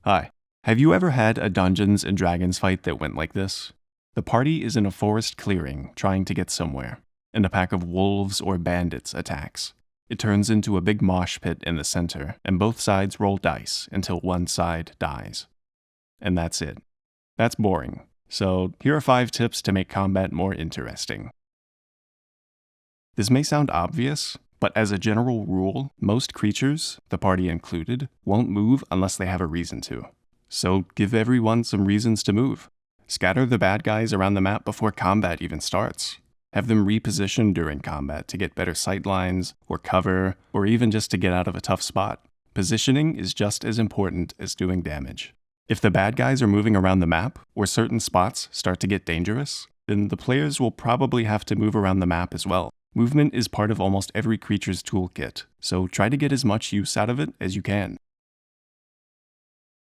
Hi. Have you ever had a Dungeons and Dragons fight that went like this? The party is in a forest clearing trying to get somewhere, and a pack of wolves or bandits attacks. It turns into a big mosh pit in the center, and both sides roll dice until one side dies. And that's it. That's boring. So here are 5 tips to make combat more interesting. This may sound obvious, but as a general rule, most creatures, the party included, won't move unless they have a reason to. So give everyone some reasons to move. Scatter the bad guys around the map before combat even starts. Have them reposition during combat to get better sightlines, or cover, or even just to get out of a tough spot. Positioning is just as important as doing damage. If the bad guys are moving around the map, or certain spots start to get dangerous, then the players will probably have to move around the map as well. Movement is part of almost every creature's toolkit, so try to get as much use out of it as you can.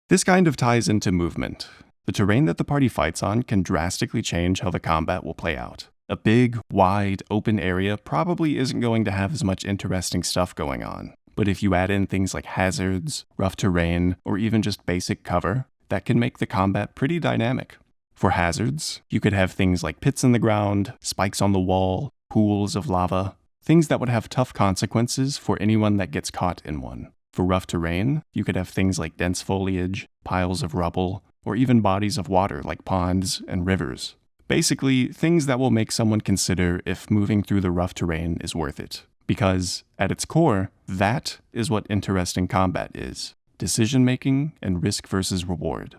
This kind of ties into movement. The terrain that the party fights on can drastically change how the combat will play out. A big, wide, open area probably isn't going to have as much interesting stuff going on, but if you add in things like hazards, rough terrain, or even just basic cover, that can make the combat pretty dynamic. For hazards, you could have things like pits in the ground, spikes on the wall, pools of lava, things that would have tough consequences for anyone that gets caught in one. For rough terrain, you could have things like dense foliage, piles of rubble, or even bodies of water like ponds and rivers. Basically, things that will make someone consider if moving through the rough terrain is worth it. Because, at its core, that is what interesting combat is: decision-making and risk versus reward.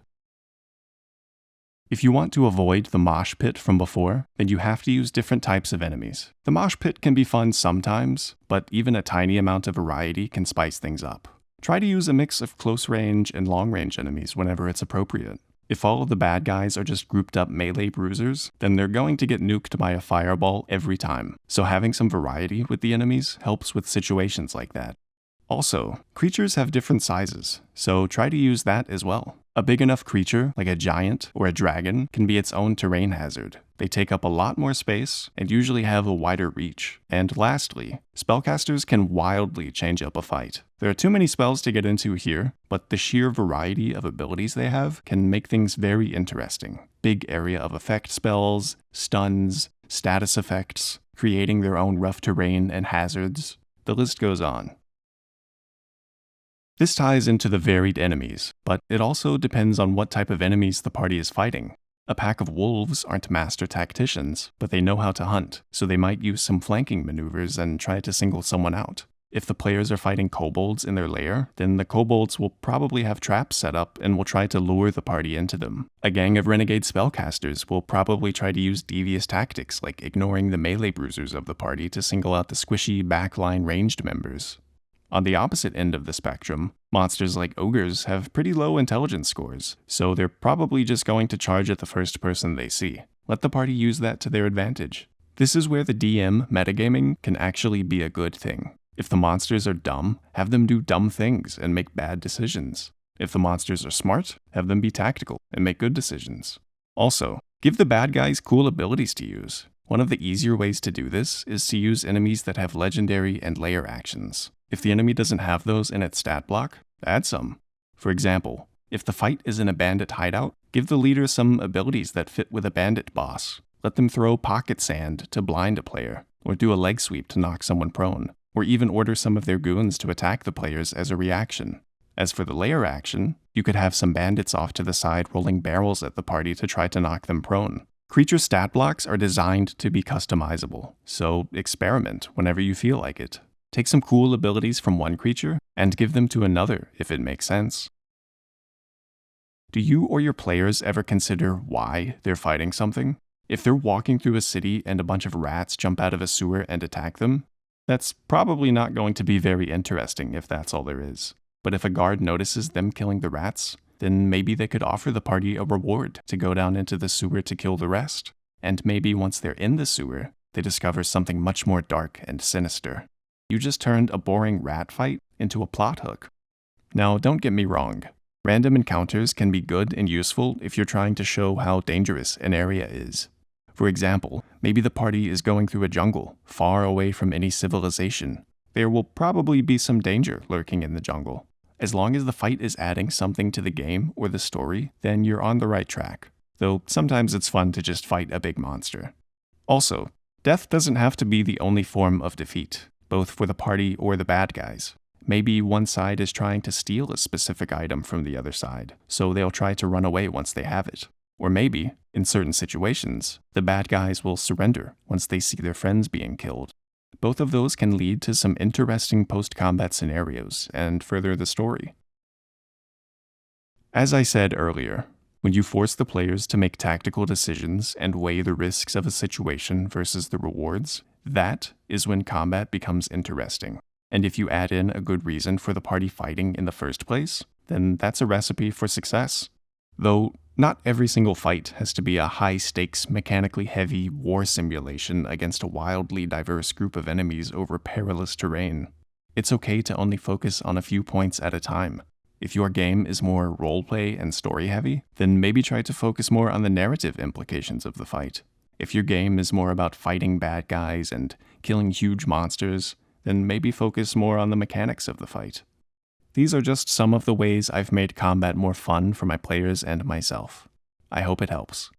If you want to avoid the mosh pit from before, then you have to use different types of enemies. The mosh pit can be fun sometimes, but even a tiny amount of variety can spice things up. Try to use a mix of close-range and long-range enemies whenever it's appropriate. If all of the bad guys are just grouped up melee bruisers, then they're going to get nuked by a fireball every time. So having some variety with the enemies helps with situations like that. Also, creatures have different sizes, so try to use that as well. A big enough creature, like a giant or a dragon, can be its own terrain hazard. They take up a lot more space and usually have a wider reach. And lastly, spellcasters can wildly change up a fight. There are too many spells to get into here, but the sheer variety of abilities they have can make things very interesting. Big area of effect spells, stuns, status effects, creating their own rough terrain and hazards. The list goes on. This ties into the varied enemies, but it also depends on what type of enemies the party is fighting. A pack of wolves aren't master tacticians, but they know how to hunt, so they might use some flanking maneuvers and try to single someone out. If the players are fighting kobolds in their lair, then the kobolds will probably have traps set up and will try to lure the party into them. A gang of renegade spellcasters will probably try to use devious tactics like ignoring the melee bruisers of the party to single out the squishy backline ranged members. On the opposite end of the spectrum, monsters like ogres have pretty low intelligence scores, so they're probably just going to charge at the first person they see. Let the party use that to their advantage. This is where the DM metagaming can actually be a good thing. If the monsters are dumb, have them do dumb things and make bad decisions. If the monsters are smart, have them be tactical and make good decisions. Also, give the bad guys cool abilities to use. One of the easier ways to do this is to use enemies that have legendary and lair actions. If the enemy doesn't have those in its stat block, add some. For example, if the fight is in a bandit hideout, give the leader some abilities that fit with a bandit boss. Let them throw pocket sand to blind a player, or do a leg sweep to knock someone prone, or even order some of their goons to attack the players as a reaction. As for the lair action, you could have some bandits off to the side rolling barrels at the party to try to knock them prone. Creature stat blocks are designed to be customizable, so experiment whenever you feel like it. Take some cool abilities from one creature, and give them to another if it makes sense. Do you or your players ever consider why they're fighting something? If they're walking through a city and a bunch of rats jump out of a sewer and attack them, that's probably not going to be very interesting if that's all there is. But if a guard notices them killing the rats, then maybe they could offer the party a reward to go down into the sewer to kill the rest. And maybe once they're in the sewer, they discover something much more dark and sinister. You just turned a boring rat fight into a plot hook. Now, don't get me wrong. Random encounters can be good and useful if you're trying to show how dangerous an area is. For example, maybe the party is going through a jungle, far away from any civilization. There will probably be some danger lurking in the jungle. As long as the fight is adding something to the game or the story, then you're on the right track, though sometimes it's fun to just fight a big monster. Also, death doesn't have to be the only form of defeat, both for the party or the bad guys. Maybe one side is trying to steal a specific item from the other side, so they'll try to run away once they have it. Or maybe, in certain situations, the bad guys will surrender once they see their friends being killed. Both of those can lead to some interesting post-combat scenarios and further the story. As I said earlier, when you force the players to make tactical decisions and weigh the risks of a situation versus the rewards, that is when combat becomes interesting. And if you add in a good reason for the party fighting in the first place, then that's a recipe for success. Though, not every single fight has to be a high-stakes, mechanically heavy war simulation against a wildly diverse group of enemies over perilous terrain. It's okay to only focus on a few points at a time. If your game is more roleplay and story-heavy, then maybe try to focus more on the narrative implications of the fight. If your game is more about fighting bad guys and killing huge monsters, then maybe focus more on the mechanics of the fight. These are just some of the ways I've made combat more fun for my players and myself. I hope it helps.